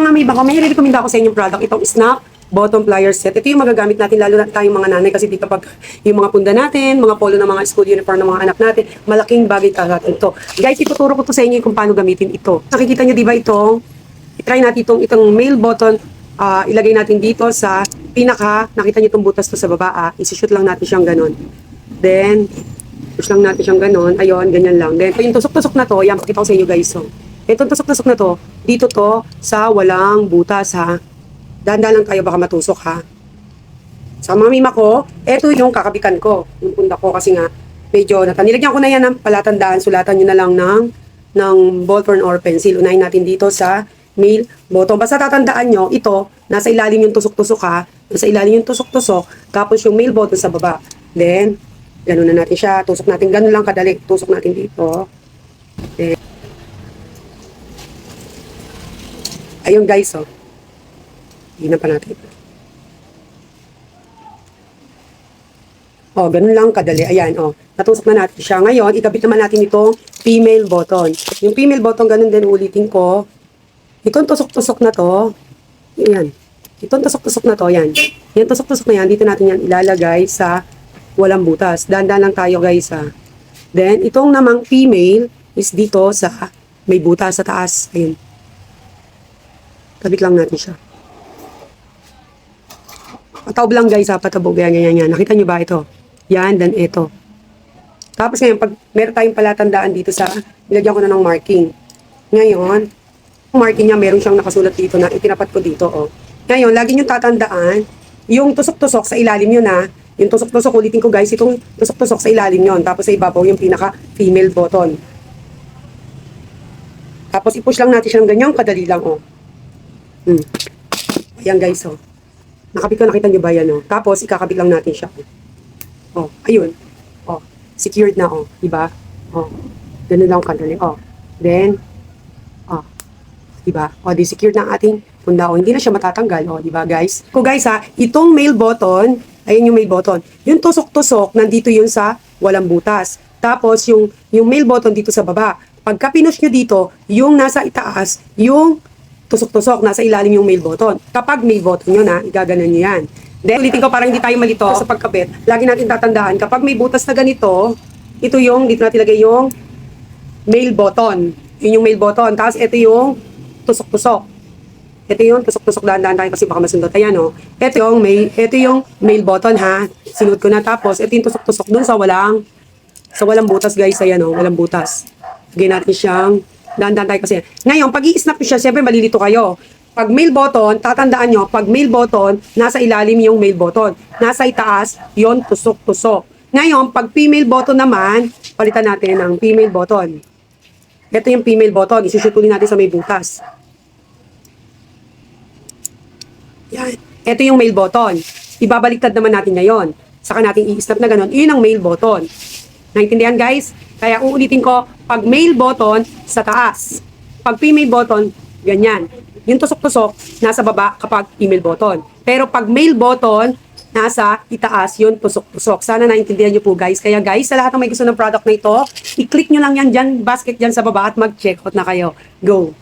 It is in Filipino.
Mga may bako, may recommend ako sa inyong product. Itong Snap Bottom Plier Set. Ito yung magagamit natin, lalo na tayong mga nanay. Kasi dito pag yung mga punda natin, mga polo ng mga school uniform ng mga anak natin, malaking bagay talaga ito. Guys, ituturo ko to sa inyo kung paano gamitin ito. Nakikita nyo, di ba itong, itry natin itong male button. Ilagay natin dito sa pinaka, nakita nyo itong butas to sa baba. Isi-shoot lang natin siyang ganun. Then, push lang natin siyang ganun. Ayun, ganyan lang. Then, yung tusok-tusok na to, yan, pakita ko sa inyo guys. So, itong tusok-tusok na to, dito to sa walang butas ha. Dahan-dahan lang kayo, baka matusok ha. Sa mga mima ko, eto yung kakabitan ko. Yung punda ko kasi nga, medyo nilagyan ko na yan ng palatandaan. Sulatan nyo na lang ng ballpoint or pencil. Unahin natin dito sa male bottom. Basta tatandaan nyo, ito, nasa ilalim yung tusok-tusok ha. Nasa ilalim yung tusok-tusok, tapos yung male bottom sa baba. Then, ganun na natin siya. Tusok natin, ganun lang kadali. Tusok natin dito. Then, ayun guys, oh. Hina pa natin. Oh, ganun lang kadali. Ayan, oh. Natusok na natin siya. Ngayon, ikabit naman natin itong female button. Yung female button, ganun din ulitin ko. Itong tusok-tusok na to, yan. Itong tusok-tusok na to, yan. Yan, tusok-tusok na yan, dito natin yan ilalagay sa walang butas. Dahan-dahan lang tayo, guys, ha. Then, itong namang female is dito sa may butas sa taas. Ayun. Kabit lang natin siya. Patawag lang, guys, ha. Patabog. Yan. Nakita nyo ba ito? Yan, then ito. Tapos ngayon, pag meron tayong palatandaan dito sa, nilagyan ko na ng marking. Ngayon, marking niya, meron siyang nakasulat dito na itinapat ko dito, oh. Ngayon, lagi nyo tatandaan, yung tusok-tusok sa ilalim yun, ha. Yung tusok-tusok, ulitin ko guys, itong tusok-tusok sa ilalim yun. Tapos sa ibabaw, yung pinaka-female button. Tapos i-push lang natin siya ng ganyan, kadali lang, oh. Ayan guys, oh. Nakabit ko, nakita nyo ba yan, oh. Tapos, ikakabit lang natin siya, oh. Ayun. Oh, secured na, oh. Diba? Oh, ganun lang kadali, oh. Then, oh. Diba? O, di-secure ng ating punda. O, hindi na siya matatanggal. O, diba, guys? Ko, guys, ha, itong male button, ayun yung male button. Yung tusok-tusok, nandito yun sa walang butas. Tapos, yung male button dito sa baba. Pagka pinush nyo dito, yung nasa itaas, yung tusok-tusok, nasa ilalim yung male button. Kapag male button yun, ha, igaganan nyo yan. Then, ulitin ko, parang hindi tayo malito sa pagkabit. Lagi natin tatandaan, kapag may butas na ganito, ito yung, dito natin ilagay yung male button. Yun yung male button. Tapos, ito yung tusok-tusok. Ito yung tusok-tusok, dahan-dahan tayo kasi baka masundot. Ayan, oh. Ito yung male button, ha. Sinuot ko na. Tapos, ito yung tusok-tusok dun sa walang butas, guys. Ayan, oh. Walang butas. Lagyan natin siyang dahan-dahan tayo kasi. Ngayon, pag i-snap nyo siya, siyempre malilito kayo. Pag male button, tatandaan nyo, pag male button, nasa ilalim yung male button. Nasa itaas, yon tusok-tusok. Ngayon, pag female button naman, palitan natin ng female button. Ito yung female button. Isusutulin natin sa may butas. Yan. Ito yung male button. Ibabaliktad naman natin ngayon. Saka natin i-snap na ganun. Yun ang male button. Naintindihan, guys? Kaya uulitin ko, pag male button, sa taas. Pag female button, ganyan. Yung tusok-tusok, nasa baba kapag female button. Pero pag male button, nasa itaas yun, tusok-tusok. Sana naintindihan nyo po, guys. Kaya guys, sa lahat ng may gusto ng product na ito, i-click nyo lang yan dyan, basket dyan sa baba at mag-check out na kayo. Go!